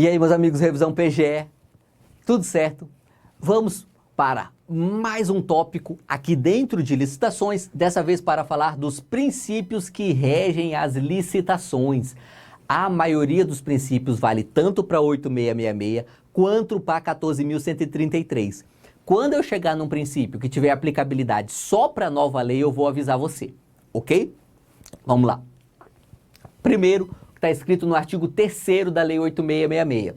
E aí, meus amigos, revisão PGE, tudo certo? Vamos para mais um tópico aqui dentro de licitações, dessa vez para falar dos princípios que regem as licitações. A maioria dos princípios vale tanto para 8666 quanto para 14.133. Quando eu chegar num princípio que tiver aplicabilidade só para a nova lei, eu vou avisar você, ok? Vamos lá. Primeiro, está escrito no artigo 3º da Lei 8666.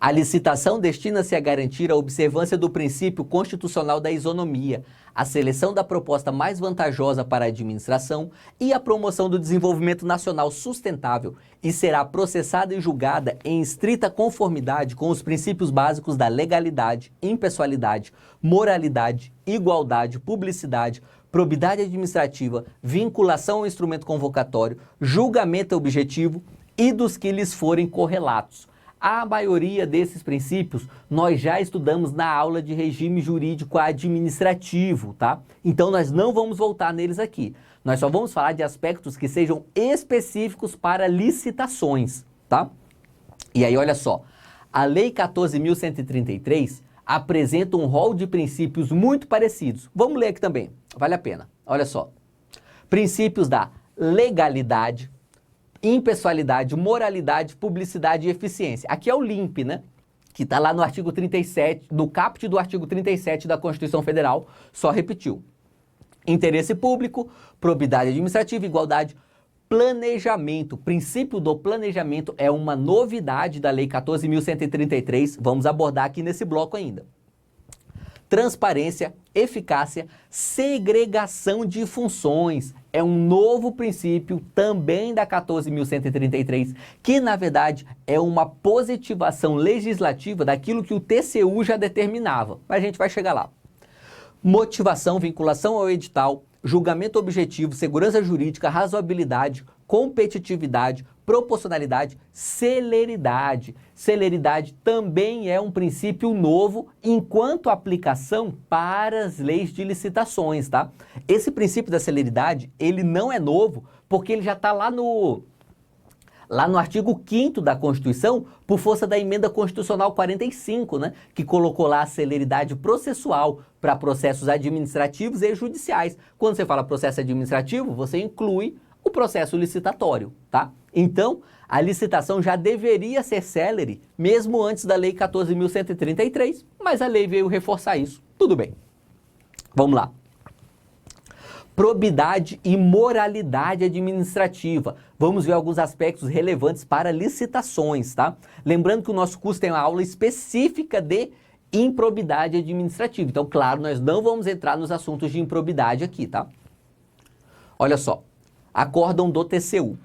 A licitação destina-se a garantir a observância do princípio constitucional da isonomia, a seleção da proposta mais vantajosa para a administração e a promoção do desenvolvimento nacional sustentável e será processada e julgada em estrita conformidade com os princípios básicos da legalidade, impessoalidade, moralidade, igualdade, publicidade, probidade administrativa, vinculação ao instrumento convocatório, julgamento objetivo e dos que lhes forem correlatos. A maioria desses princípios nós já estudamos na aula de regime jurídico administrativo, tá? Então nós não vamos voltar neles aqui. Nós só vamos falar de aspectos que sejam específicos para licitações, tá? E aí olha só, a Lei 14.133 apresenta um rol de princípios muito parecidos. Vamos ler aqui também, vale a pena. Olha só, princípios da legalidade, impessoalidade, moralidade, publicidade e eficiência. Aqui é o LIMP, né? Que está lá no artigo 37, no caput do artigo 37 da Constituição Federal, só repetiu. Interesse público, probidade administrativa, igualdade, planejamento. Princípio do planejamento é uma novidade da Lei 14.133, vamos abordar aqui nesse bloco ainda. Transparência, eficácia, segregação de funções. É um novo princípio também da 14.133, que na verdade é uma positivação legislativa daquilo que o TCU já determinava. Mas a gente vai chegar lá. Motivação, vinculação ao edital, julgamento objetivo, segurança jurídica, razoabilidade, competitividade, proporcionalidade, celeridade. Celeridade também é um princípio novo enquanto aplicação para as leis de licitações, tá? Esse princípio da celeridade, ele não é novo porque ele já está lá no artigo 5º da Constituição, por força da emenda constitucional 45, né? Que colocou lá a celeridade processual para processos administrativos e judiciais. Quando você fala processo administrativo, você inclui o processo licitatório, tá? Então, a licitação já deveria ser célere, mesmo antes da Lei 14.133, mas a lei veio reforçar isso. Tudo bem. Vamos lá. Probidade e moralidade administrativa. Vamos ver alguns aspectos relevantes para licitações, tá? Lembrando que o nosso curso tem uma aula específica de improbidade administrativa. Então, claro, nós não vamos entrar nos assuntos de improbidade aqui, tá? Olha só. Acórdão do TCU.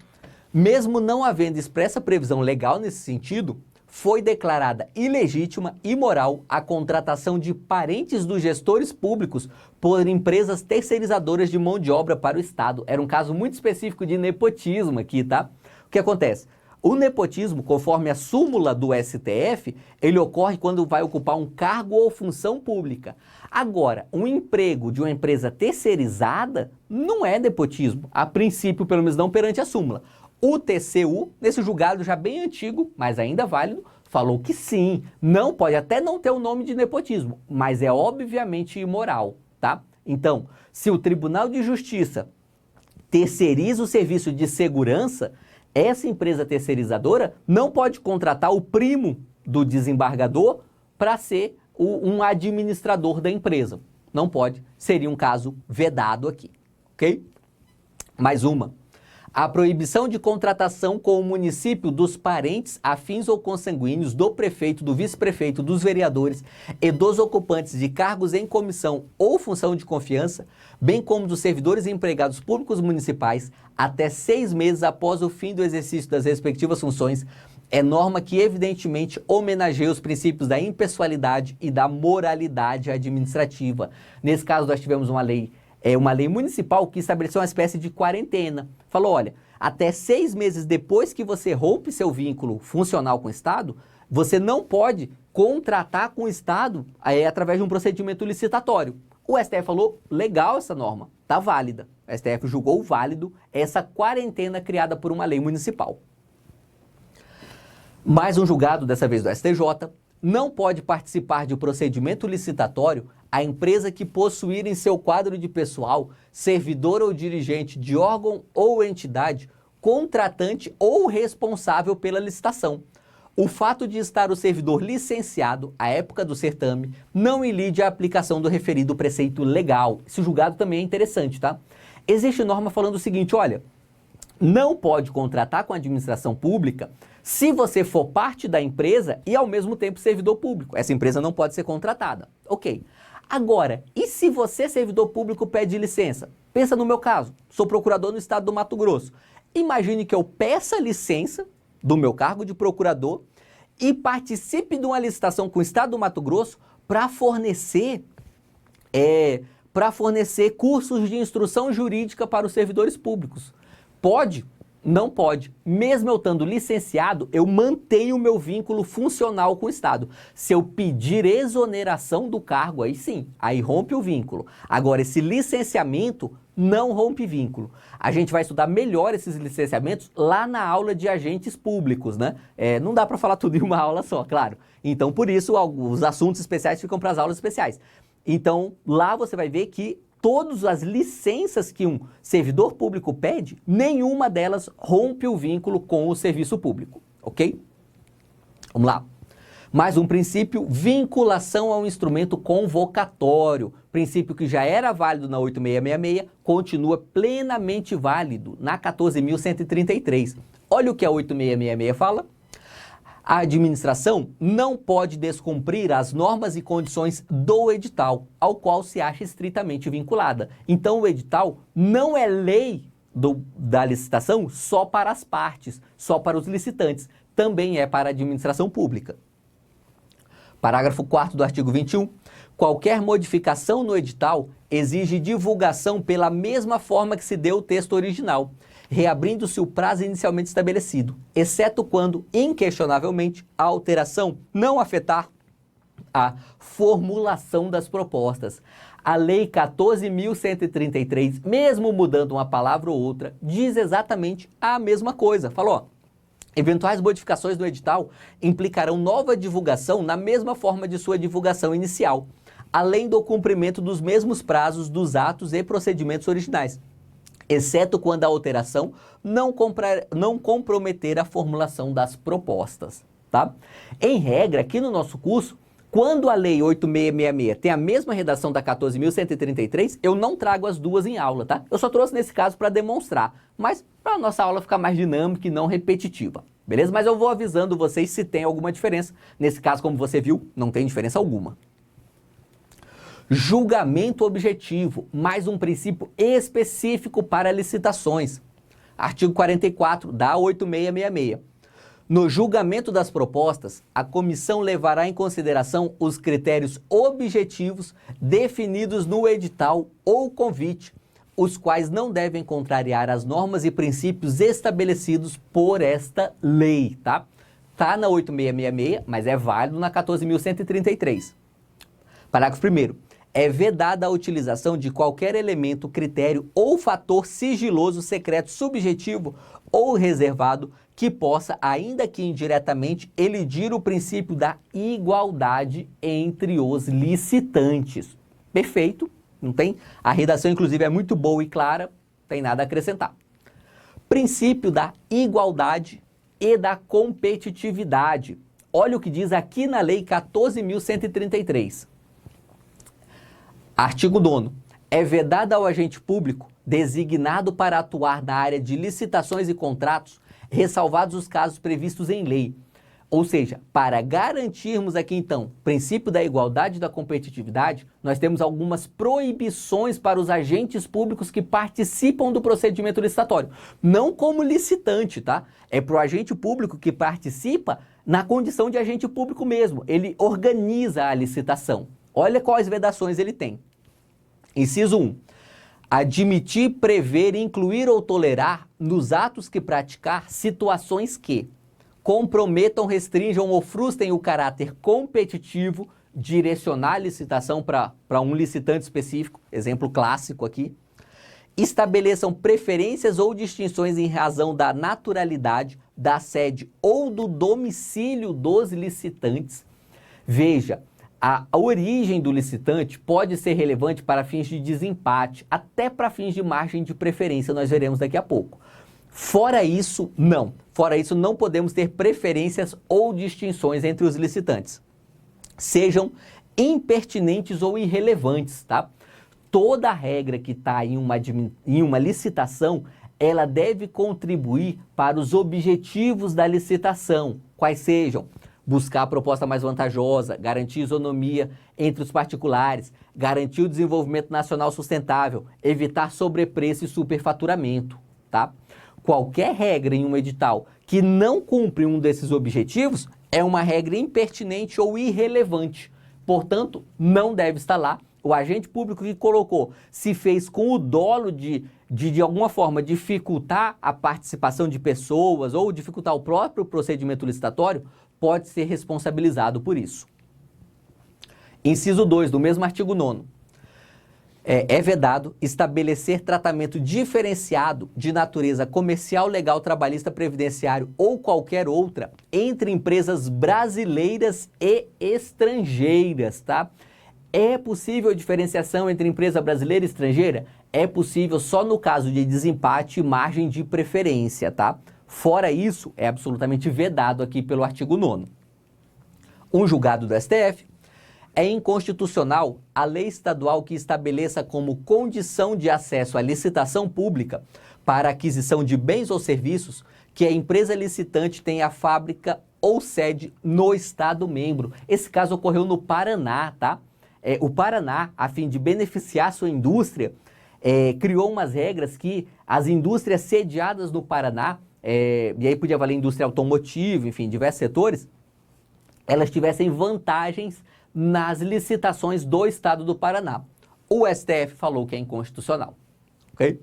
Mesmo não havendo expressa previsão legal nesse sentido, foi declarada ilegítima e imoral a contratação de parentes dos gestores públicos por empresas terceirizadoras de mão de obra para o Estado. Era um caso muito específico de nepotismo aqui, tá? O que acontece? O nepotismo, conforme a súmula do STF, ele ocorre quando vai ocupar um cargo ou função pública. Agora, um emprego de uma empresa terceirizada não é nepotismo, a princípio, pelo menos não perante a súmula. O TCU, nesse julgado já bem antigo, mas ainda válido, falou que sim, não pode até não ter o nome de nepotismo, mas é obviamente imoral, tá? Então, se o Tribunal de Justiça terceiriza o serviço de segurança, essa empresa terceirizadora não pode contratar o primo do desembargador para ser um administrador da empresa. Não pode, seria um caso vedado aqui, ok? Mais uma. A proibição de contratação com o município dos parentes, afins ou consanguíneos do prefeito, do vice-prefeito, dos vereadores e dos ocupantes de cargos em comissão ou função de confiança, bem como dos servidores e empregados públicos municipais, até 6 meses após o fim do exercício das respectivas funções, é norma que evidentemente homenageia os princípios da impessoalidade e da moralidade administrativa. Nesse caso, nós tivemos uma lei municipal que estabeleceu uma espécie de quarentena. Falou, olha, até 6 meses depois que você rompe seu vínculo funcional com o Estado, você não pode contratar com o Estado através de um procedimento licitatório. O STF falou, legal essa norma, tá válida. O STF julgou válido essa quarentena criada por uma lei municipal. Mais um julgado, dessa vez do STJ, não pode participar de procedimento licitatório a empresa que possuir em seu quadro de pessoal servidor ou dirigente de órgão ou entidade contratante ou responsável pela licitação. O fato de estar o servidor licenciado à época do certame não ilide a aplicação do referido preceito legal. Esse julgado também é interessante, tá? Existe norma falando o seguinte, olha, não pode contratar com a administração pública se você for parte da empresa e ao mesmo tempo servidor público. Essa empresa não pode ser contratada. Ok. Agora, e se você, servidor público, pede licença? Pensa no meu caso, sou procurador no estado do Mato Grosso. Imagine que eu peça licença do meu cargo de procurador e participe de uma licitação com o estado do Mato Grosso para fornecer cursos de instrução jurídica para os servidores públicos. Pode? Não pode. Mesmo eu estando licenciado, eu mantenho o meu vínculo funcional com o Estado. Se eu pedir exoneração do cargo, aí sim, aí rompe o vínculo. Agora, esse licenciamento não rompe vínculo. A gente vai estudar melhor esses licenciamentos lá na aula de agentes públicos, né? Não dá para falar tudo em uma aula só, claro. Então, por isso, os assuntos especiais ficam para as aulas especiais. Então, lá você vai ver que todas as licenças que um servidor público pede, nenhuma delas rompe o vínculo com o serviço público, ok? Vamos lá. Mais um princípio, vinculação ao instrumento convocatório. Princípio que já era válido na 8666, continua plenamente válido na 14.133. Olha o que a 8666 fala. A administração não pode descumprir as normas e condições do edital, ao qual se acha estritamente vinculada. Então, o edital não é lei da licitação só para as partes, só para os licitantes, também é para a administração pública. Parágrafo 4º do artigo 21. Qualquer modificação no edital exige divulgação pela mesma forma que se deu o texto original, reabrindo-se o prazo inicialmente estabelecido, exceto quando, inquestionavelmente, a alteração não afetar a formulação das propostas. A Lei 14.133, mesmo mudando uma palavra ou outra, diz exatamente a mesma coisa. Falou, ó, eventuais modificações do edital implicarão nova divulgação na mesma forma de sua divulgação inicial, além do cumprimento dos mesmos prazos dos atos e procedimentos originais, exceto quando a alteração não comprometer a formulação das propostas, tá? Em regra, aqui no nosso curso, quando a Lei 8666 tem a mesma redação da 14.133, eu não trago as duas em aula, tá? Eu só trouxe nesse caso para demonstrar, mas para a nossa aula ficar mais dinâmica e não repetitiva, beleza? Mas eu vou avisando vocês se tem alguma diferença. Nesse caso, como você viu, não tem diferença alguma. Julgamento objetivo, mais um princípio específico para licitações. Artigo 44 da 8666. No julgamento das propostas, a comissão levará em consideração os critérios objetivos definidos no edital ou convite, os quais não devem contrariar as normas e princípios estabelecidos por esta lei, tá? Tá na 8666, mas é válido na 14.133. Parágrafo 1º. É vedada a utilização de qualquer elemento, critério ou fator sigiloso, secreto, subjetivo ou reservado que possa, ainda que indiretamente, elidir o princípio da igualdade entre os licitantes. Perfeito, não tem? A redação, inclusive, é muito boa e clara, não tem nada a acrescentar. Princípio da igualdade e da competitividade. Olha o que diz aqui na Lei 14.133. Artigo 9º. É vedada ao agente público designado para atuar na área de licitações e contratos, ressalvados os casos previstos em lei. Ou seja, para garantirmos aqui então o princípio da igualdade e da competitividade, nós temos algumas proibições para os agentes públicos que participam do procedimento licitatório. Não como licitante, tá? É para o agente público que participa na condição de agente público mesmo. Ele organiza a licitação. Olha quais vedações ele tem. Inciso 1. Admitir, prever, incluir ou tolerar nos atos que praticar situações que comprometam, restringam ou frustrem o caráter competitivo, direcionar a licitação para um licitante específico, exemplo clássico aqui, estabeleçam preferências ou distinções em razão da naturalidade, da sede ou do domicílio dos licitantes. Veja, a origem do licitante pode ser relevante para fins de desempate, até para fins de margem de preferência, nós veremos daqui a pouco. Fora isso, não. Fora isso, não podemos ter preferências ou distinções entre os licitantes. Sejam impertinentes ou irrelevantes, tá? Toda regra que está em uma licitação, ela deve contribuir para os objetivos da licitação, quais sejam buscar a proposta mais vantajosa, garantir isonomia entre os particulares, garantir o desenvolvimento nacional sustentável, evitar sobrepreço e superfaturamento, tá? Qualquer regra em um edital que não cumpre um desses objetivos é uma regra impertinente ou irrelevante. Portanto, não deve estar lá. O agente público que colocou se fez com o dolo de alguma forma dificultar a participação de pessoas ou dificultar o próprio procedimento licitatório, pode ser responsabilizado por isso. Inciso 2 do mesmo artigo 9º. É vedado estabelecer tratamento diferenciado de natureza comercial, legal, trabalhista, previdenciário ou qualquer outra entre empresas brasileiras e estrangeiras, tá? É possível diferenciação entre empresa brasileira e estrangeira? É possível só no caso de desempate e margem de preferência, tá? Fora isso, é absolutamente vedado aqui pelo artigo 9º. Um julgado do STF. É inconstitucional a lei estadual que estabeleça como condição de acesso à licitação pública para aquisição de bens ou serviços que a empresa licitante tenha fábrica ou sede no estado membro. Esse caso ocorreu no Paraná, tá? O Paraná, a fim de beneficiar sua indústria, criou umas regras que as indústrias sediadas no Paraná, e aí podia valer indústria automotiva, enfim, diversos setores, elas tivessem vantagens nas licitações do estado do Paraná. O STF falou que é inconstitucional, ok?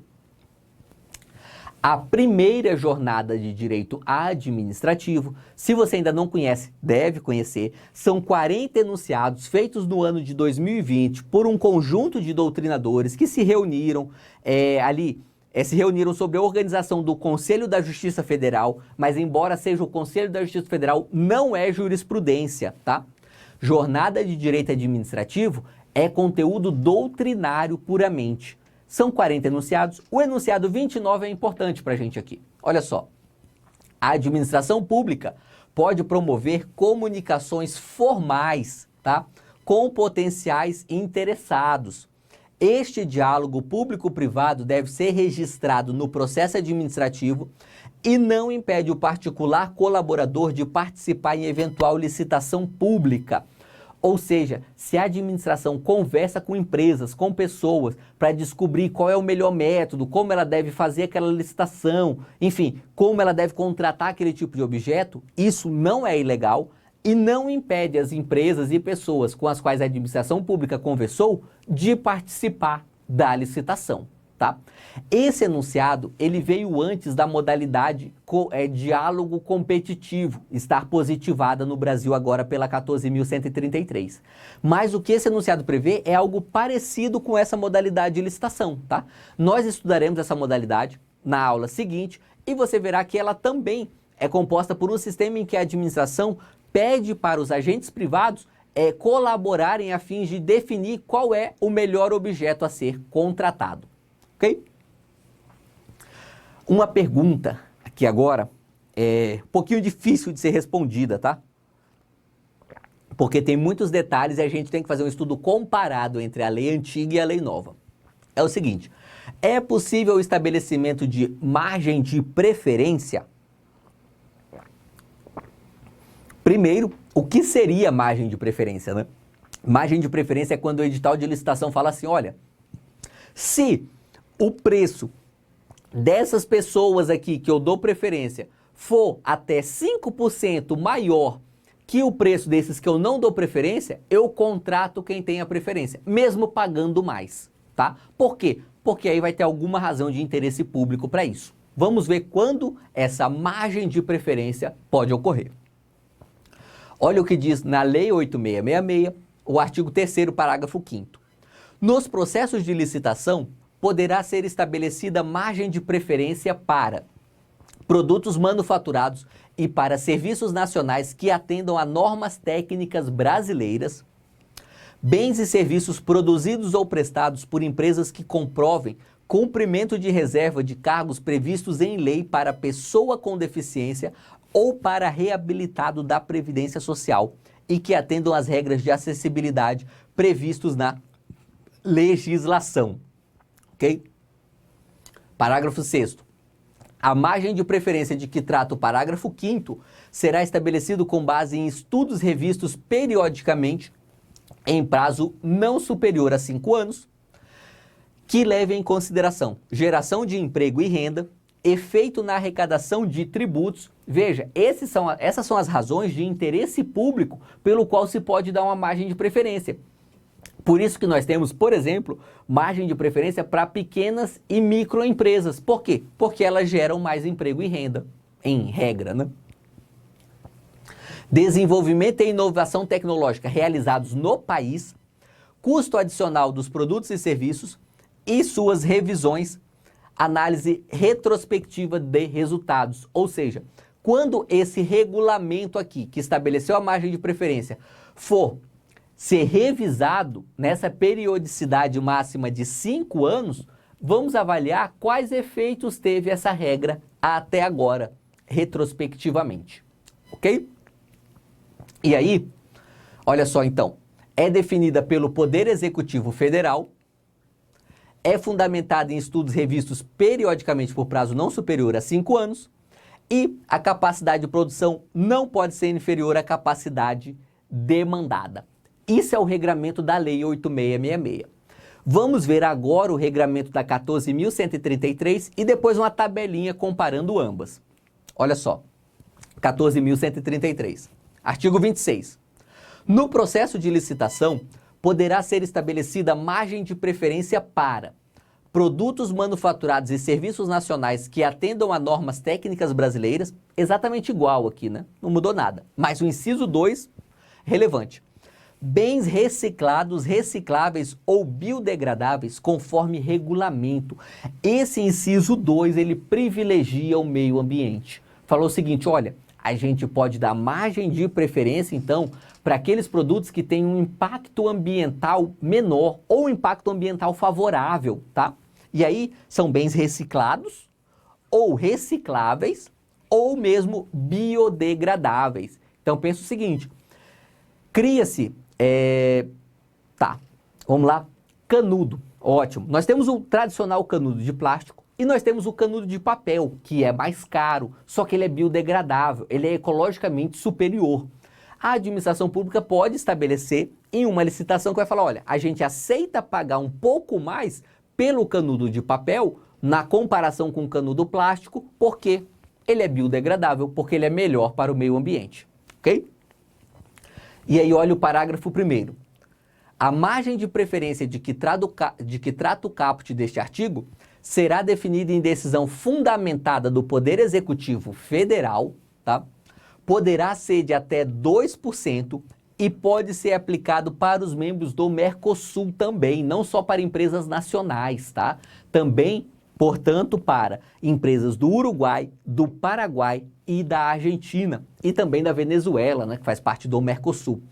A primeira jornada de direito administrativo, se você ainda não conhece, deve conhecer, são 40 enunciados feitos no ano de 2020 por um conjunto de doutrinadores que se reuniram se reuniram sobre a organização do Conselho da Justiça Federal, mas embora seja o Conselho da Justiça Federal, não é jurisprudência, tá? Jornada de direito administrativo é conteúdo doutrinário puramente. São 40 enunciados. O enunciado 29 é importante para a gente aqui. Olha só. A administração pública pode promover comunicações formais, tá? Com potenciais interessados. Este diálogo público-privado deve ser registrado no processo administrativo e não impede o particular colaborador de participar em eventual licitação pública. Ou seja, se a administração conversa com empresas, com pessoas, para descobrir qual é o melhor método, como ela deve fazer aquela licitação, enfim, como ela deve contratar aquele tipo de objeto, isso não é ilegal e não impede as empresas e pessoas com as quais a administração pública conversou de participar da licitação, tá? Esse enunciado, ele veio antes da modalidade diálogo competitivo, estar positivada no Brasil agora pela 14.133. Mas o que esse enunciado prevê é algo parecido com essa modalidade de licitação, tá? Nós estudaremos essa modalidade na aula seguinte e você verá que ela também é composta por um sistema em que a administração pede para os agentes privados colaborarem a fim de definir qual é o melhor objeto a ser contratado, ok? Uma pergunta aqui agora é um pouquinho difícil de ser respondida, tá? Porque tem muitos detalhes e a gente tem que fazer um estudo comparado entre a lei antiga e a lei nova. É o seguinte, é possível o estabelecimento de margem de preferência? Primeiro, o que seria margem de preferência, né? Margem de preferência é quando o edital de licitação fala assim, olha, se o preço dessas pessoas aqui que eu dou preferência for até 5% maior que o preço desses que eu não dou preferência, eu contrato quem tem a preferência, mesmo pagando mais, tá? Por quê? Porque aí vai ter alguma razão de interesse público para isso. Vamos ver quando essa margem de preferência pode ocorrer. Olha o que diz na Lei 8666, o artigo 3º, parágrafo 5º. Nos processos de licitação, poderá ser estabelecida margem de preferência para: produtos manufaturados e para serviços nacionais que atendam a normas técnicas brasileiras, bens e serviços produzidos ou prestados por empresas que comprovem cumprimento de reserva de cargos previstos em lei para pessoa com deficiência ou para reabilitado da Previdência Social e que atendam às regras de acessibilidade previstos na legislação. Ok? Parágrafo 6º. A margem de preferência de que trata o parágrafo 5º será estabelecido com base em estudos revistos periodicamente em prazo não superior a 5 anos, que levem em consideração geração de emprego e renda, efeito na arrecadação de tributos. Veja, essas são as razões de interesse público pelo qual se pode dar uma margem de preferência. Por isso que nós temos, por exemplo, margem de preferência para pequenas e microempresas. Por quê? Porque elas geram mais emprego e renda, em regra, né? Desenvolvimento e inovação tecnológica realizados no país, custo adicional dos produtos e serviços e suas revisões, análise retrospectiva de resultados. Ou seja, quando esse regulamento aqui, que estabeleceu a margem de preferência, for ser revisado nessa periodicidade máxima de 5 anos, vamos avaliar quais efeitos teve essa regra até agora, retrospectivamente. Ok? E aí, olha só então, é definida pelo Poder Executivo Federal, é fundamentada em estudos revistos periodicamente por prazo não superior a 5 anos e a capacidade de produção não pode ser inferior à capacidade demandada. Isso é o regramento da Lei 8.666. Vamos ver agora o regramento da 14.133 e depois uma tabelinha comparando ambas. Olha só, 14.133, artigo 26. No processo de licitação, poderá ser estabelecida margem de preferência para produtos manufaturados e serviços nacionais que atendam a normas técnicas brasileiras, exatamente igual aqui, né? Não mudou nada. Mas o inciso 2, relevante. Bens reciclados, recicláveis ou biodegradáveis conforme regulamento. Esse inciso 2, ele privilegia o meio ambiente. Falou o seguinte, olha, a gente pode dar margem de preferência, então, para aqueles produtos que têm um impacto ambiental menor ou impacto ambiental favorável, tá? E aí, são bens reciclados ou recicláveis ou mesmo biodegradáveis. Então, pensa o seguinte, cria-se, vamos lá, canudo, ótimo. Nós temos o tradicional canudo de plástico e nós temos o canudo de papel, que é mais caro, só que ele é biodegradável, ele é ecologicamente superior. A administração pública pode estabelecer em uma licitação que vai falar, olha, a gente aceita pagar um pouco mais pelo canudo de papel na comparação com o canudo plástico, porque ele é biodegradável, porque ele é melhor para o meio ambiente, ok? E aí olha o parágrafo 1º. A margem de preferência de que trata o caput deste artigo será definida em decisão fundamentada do Poder Executivo Federal, tá? Poderá ser de até 2% e pode ser aplicado para os membros do Mercosul também, não só para empresas nacionais, tá? Também, portanto, para empresas do Uruguai, do Paraguai e da Argentina e também da Venezuela, né, que faz parte do Mercosul.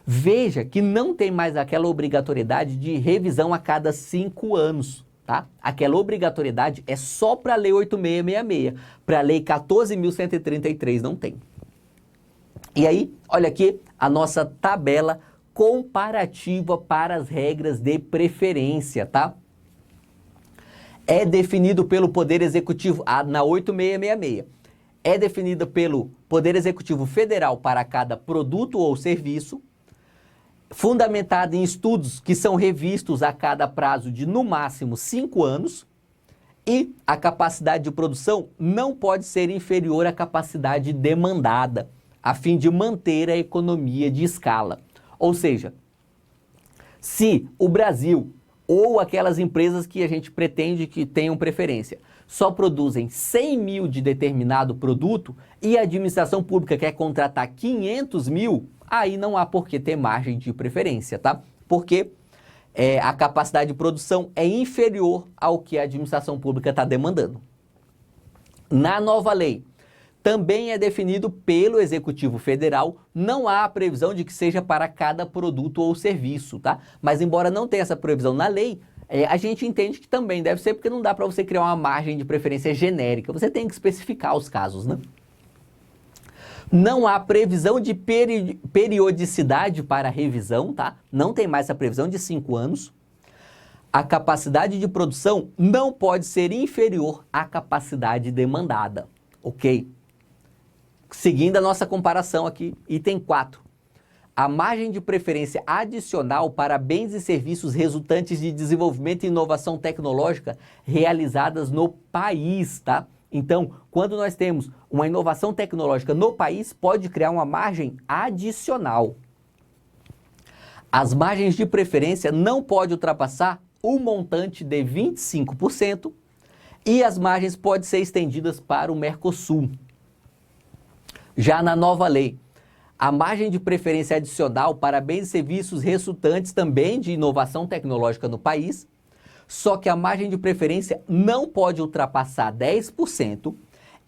Veja que não tem mais aquela obrigatoriedade de revisão a cada 5 anos, tá? Aquela obrigatoriedade é só para a Lei 8.666, para a Lei 14.133 não tem. E aí, olha aqui a nossa tabela comparativa para as regras de preferência, tá? É definido pelo Poder Executivo, na 8.666, é definida pelo Poder Executivo Federal para cada produto ou serviço, fundamentada em estudos que são revistos a cada prazo de, no máximo, 5 anos, e a capacidade de produção não pode ser inferior à capacidade demandada, a fim de manter a economia de escala. Ou seja, se o Brasil ou aquelas empresas que a gente pretende que tenham preferência só produzem 100 mil de determinado produto e a administração pública quer contratar 500 mil, aí não há por que ter margem de preferência, tá? Porque a capacidade de produção é inferior ao que a administração pública está demandando. Na nova lei, também é definido pelo Executivo Federal, não há a previsão de que seja para cada produto ou serviço, tá? Mas embora não tenha essa previsão na lei, a gente entende que também deve ser, porque não dá para você criar uma margem de preferência genérica, você tem que especificar os casos, né? Não há previsão de periodicidade para revisão, tá? Não tem mais essa previsão de 5 anos. A capacidade de produção não pode ser inferior à capacidade demandada, ok? Seguindo a nossa comparação aqui, item 4. A margem de preferência adicional para bens e serviços resultantes de desenvolvimento e inovação tecnológica realizadas no país, tá? Então, quando nós temos uma inovação tecnológica no país, pode criar uma margem adicional. As margens de preferência não podem ultrapassar o montante de 25% e as margens podem ser estendidas para o Mercosul. Já na nova lei, a margem de preferência adicional para bens e serviços resultantes também de inovação tecnológica no país, só que a margem de preferência não pode ultrapassar 10%,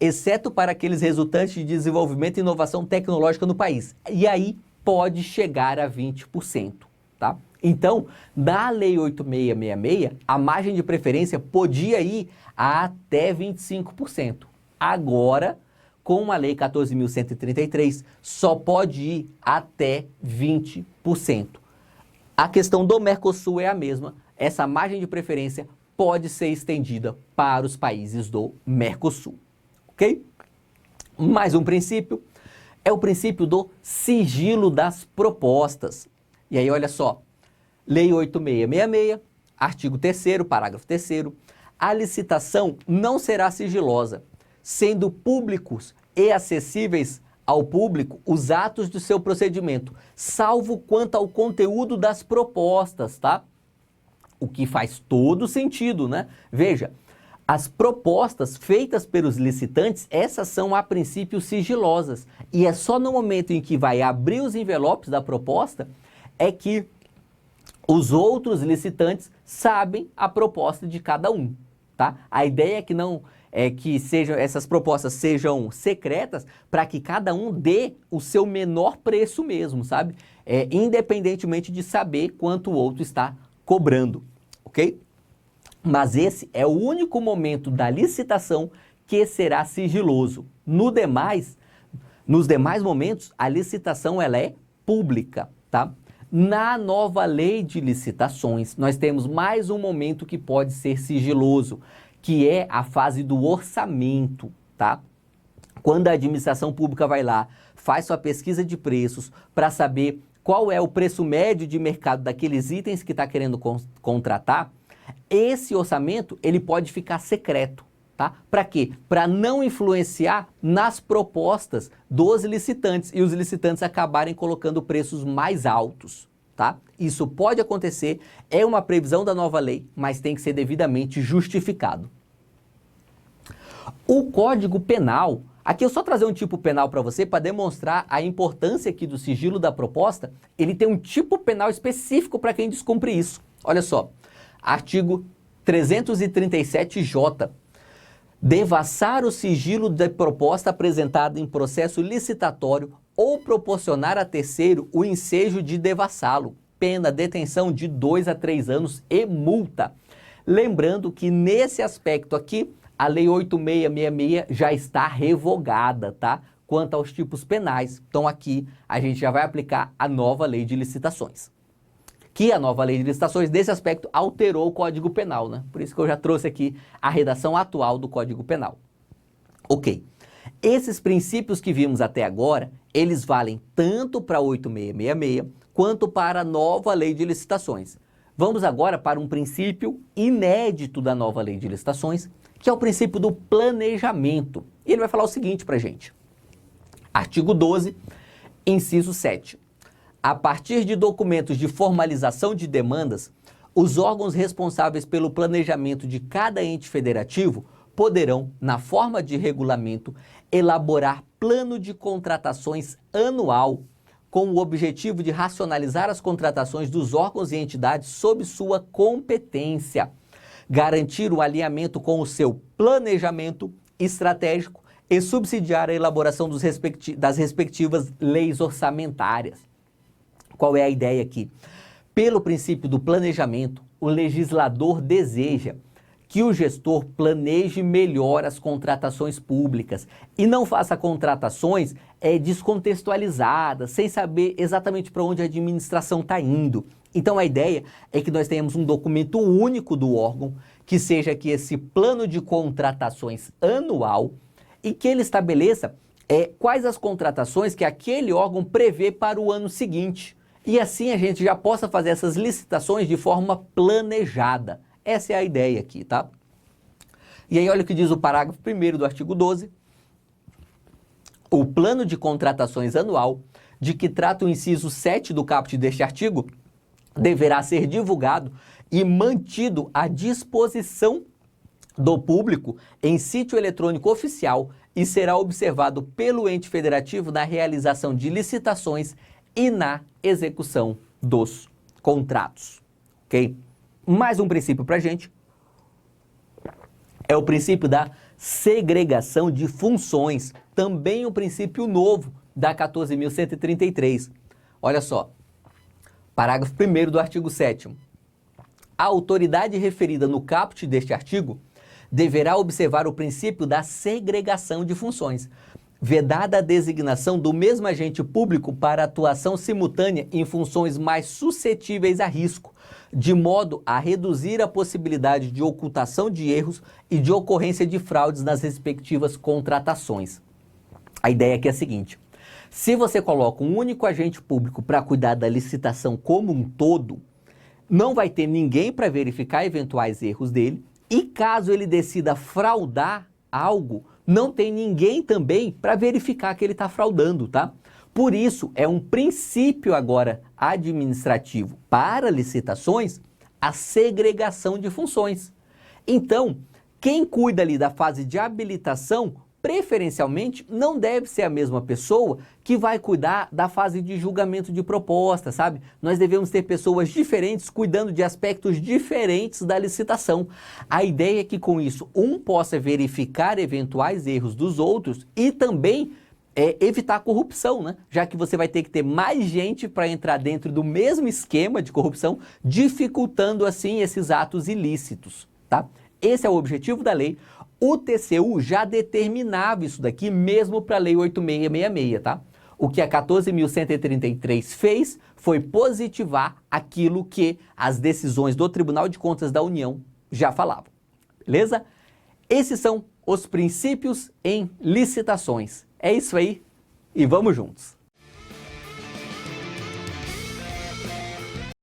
exceto para aqueles resultantes de desenvolvimento e inovação tecnológica no país. E aí pode chegar a 20%, tá? Então, na Lei 8666, a margem de preferência podia ir a até 25%. Agora, com a Lei 14.133, só pode ir até 20%. A questão do Mercosul é a mesma. Essa margem de preferência pode ser estendida para os países do Mercosul, ok? Mais um princípio é o princípio do sigilo das propostas. E aí, olha só, Lei 8666, artigo 3º, parágrafo 3º, a licitação não será sigilosa, sendo públicos e acessíveis ao público os atos do seu procedimento, salvo quanto ao conteúdo das propostas, tá? O que faz todo sentido, né? Veja, as propostas feitas pelos licitantes, essas são a princípio sigilosas. E é só no momento em que vai abrir os envelopes da proposta é que os outros licitantes sabem a proposta de cada um, tá? A ideia é que não essas propostas sejam secretas para que cada um dê o seu menor preço mesmo, sabe? Independentemente de saber quanto o outro está cobrando, ok? Mas esse é o único momento da licitação que será sigiloso. Nos demais momentos, a licitação ela é pública, tá? Na nova lei de licitações, nós temos mais um momento que pode ser sigiloso, que é a fase do orçamento, tá? Quando a administração pública vai lá, faz sua pesquisa de preços para saber qual é o preço médio de mercado daqueles itens que está querendo contratar, esse orçamento ele pode ficar secreto, tá? Para quê? Para não influenciar nas propostas dos licitantes e os licitantes acabarem colocando preços mais altos, tá? Isso pode acontecer, é uma previsão da nova lei, mas tem que ser devidamente justificado. O Código Penal, aqui eu só trazer um tipo penal para você para demonstrar a importância aqui do sigilo da proposta, ele tem um tipo penal específico para quem descumpre isso. Olha só, artigo 337J. Devassar o sigilo da proposta apresentada em processo licitatório ou proporcionar a terceiro o ensejo de devassá-lo. Pena, detenção de 2 a 3 anos e multa. Lembrando que nesse aspecto aqui, a Lei 8666 já está revogada, tá? Quanto aos tipos penais. Então aqui a gente já vai aplicar a nova Lei de Licitações. Que a nova Lei de Licitações, nesse aspecto, alterou o Código Penal, né? Por isso que eu já trouxe aqui a redação atual do Código Penal. Ok. Esses princípios que vimos até agora, eles valem tanto para 8666 quanto para a nova Lei de Licitações. Vamos agora para um princípio inédito da nova Lei de Licitações, que é o princípio do planejamento. E ele vai falar o seguinte para a gente. Artigo 12, inciso 7. A partir de documentos de formalização de demandas, os órgãos responsáveis pelo planejamento de cada ente federativo poderão, na forma de regulamento, elaborar plano de contratações anual com o objetivo de racionalizar as contratações dos órgãos e entidades sob sua competência, garantir o alinhamento com o seu planejamento estratégico e subsidiar a elaboração das respectivas leis orçamentárias. Qual é a ideia aqui? Pelo princípio do planejamento, o legislador deseja que o gestor planeje melhor as contratações públicas e não faça contratações descontextualizadas, sem saber exatamente para onde a administração está indo. Então a ideia é que nós tenhamos um documento único do órgão, que seja aqui esse plano de contratações anual e que ele estabeleça quais as contratações que aquele órgão prevê para o ano seguinte. E assim a gente já possa fazer essas licitações de forma planejada. Essa é a ideia aqui, tá? E aí olha o que diz o parágrafo 1º do artigo 12. O plano de contratações anual, de que trata o inciso 7 do caput deste artigo, deverá ser divulgado e mantido à disposição do público em sítio eletrônico oficial e será observado pelo ente federativo na realização de licitações e na execução dos contratos, ok? Mais um princípio para a gente é o princípio da segregação de funções, também um princípio novo da 14.133. Olha só, parágrafo 1º do artigo 7º. A autoridade referida no caput deste artigo deverá observar o princípio da segregação de funções, vedada a designação do mesmo agente público para atuação simultânea em funções mais suscetíveis a risco, de modo a reduzir a possibilidade de ocultação de erros e de ocorrência de fraudes nas respectivas contratações. A ideia aqui é a seguinte: se você coloca um único agente público para cuidar da licitação como um todo, não vai ter ninguém para verificar eventuais erros dele, e caso ele decida fraudar algo, não tem ninguém também para verificar que ele está fraudando, tá? Por isso, é um princípio agora administrativo para licitações a segregação de funções. Então, quem cuida ali da fase de habilitação, preferencialmente, não deve ser a mesma pessoa que vai cuidar da fase de julgamento de proposta, sabe? Nós devemos ter pessoas diferentes cuidando de aspectos diferentes da licitação. A ideia é que com isso um possa verificar eventuais erros dos outros e também evitar a corrupção, né? Já que você vai ter que ter mais gente para entrar dentro do mesmo esquema de corrupção, dificultando assim esses atos ilícitos, tá? Esse é o objetivo da lei. O TCU já determinava isso daqui mesmo para a Lei 8666, tá? O que a 14.133 fez foi positivar aquilo que as decisões do Tribunal de Contas da União já falavam, beleza? Esses são os princípios em licitações. É isso aí e vamos juntos!